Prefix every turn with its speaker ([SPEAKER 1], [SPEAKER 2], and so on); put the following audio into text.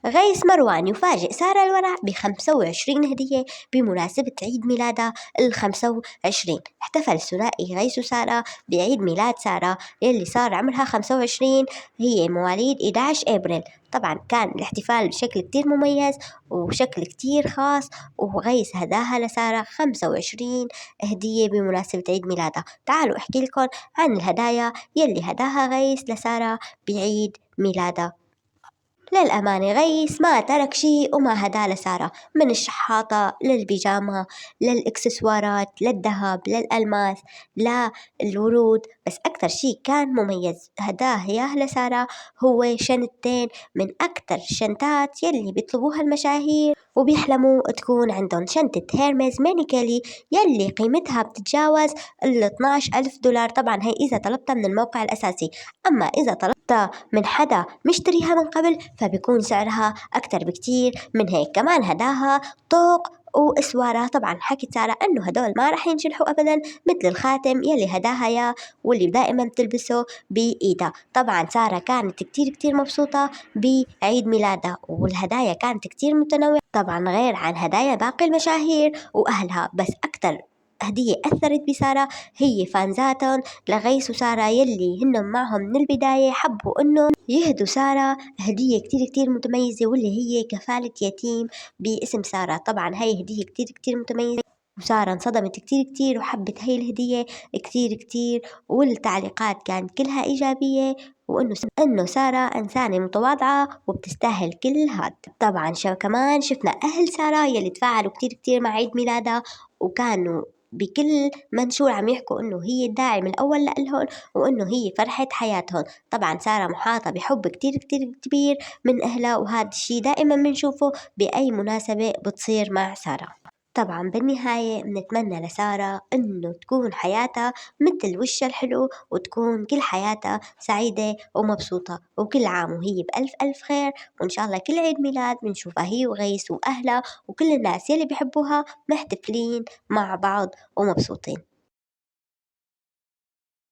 [SPEAKER 1] غيث مروان يفاجئ سارة الورع ب25 هدية بمناسبة عيد ميلادها ال25. احتفل الثنائي غيث وسارة بعيد ميلاد سارة يلي صار عمرها 25، هي مواليد 11 أبريل. طبعا كان الاحتفال بشكل كتير مميز وشكل كتير خاص، وغيث هداها لسارة 25 هدية بمناسبة عيد ميلادها. تعالوا احكي لكم عن الهدايا يلي هداها غيث لسارة بعيد ميلادها. للأمانة غيث ما ترك شي وما هدا لسارة، من الشحاطة للبيجامة للإكسسوارات للذهب للألماس للورود، بس أكتر شي كان مميز هداه إياه لسارة هو شنطتين من أكتر الشنطات يلي بيطلبوها المشاهير وبيحلموا تكون عندهم. شنطة هيرمز مانيكالي يلي قيمتها بتتجاوز $12,000. طبعا هي إذا طلبتها من الموقع الأساسي، أما إذا طلبتها من حدا مشتريها من قبل فبيكون سعرها أكتر بكتير من هيك. كمان هداها طوق وإسوارة. طبعا حكت سارة أنه هدول ما رح ينجرحوا أبدا مثل الخاتم يلي هداها يا واللي دائما بتلبسه بإيدها. طبعا سارة كانت كتير مبسوطة بعيد ميلادها والهدايا كانت كتير متنوعة، طبعا غير عن هدايا باقي المشاهير وأهلها. بس أكتر هدية أثرت بسارة هي فانزاتهم لغيث وسارة يلي هن معهم من البداية، حبوا إنه يهدوا سارة هدية كتير متميزة واللي هي كفالة يتيم باسم سارة. طبعا هاي هدية كتير متميزة وسارة انصدمت كتير وحبت هاي الهدية كتير، والتعليقات كانت كلها إيجابية، وإنه سارة إنسانة متواضعة وبتستاهل كل هاد. طبعا كمان شفنا أهل سارة يلي تفاعلوا كتير مع عيد ميلادها، وكانوا بكل منشور عم يحكوا إنه هي الداعم الأول لإلهم وإنه هي فرحة حياتهم. طبعا سارة محاطة بحب كتير كبير من أهلها، وهذا الشي دائما بنشوفه بأي مناسبة بتصير مع سارة. طبعا بالنهاية بنتمنى لسارة إنه تكون حياتها مثل وشها الحلو وتكون كل حياتها سعيدة ومبسوطة، وكل عام وهي بألف خير. وإن شاء الله كل عيد ميلاد بنشوفها هي وغيث وأهلها وكل الناس يلي بيحبوها محتفلين مع بعض ومبسوطين.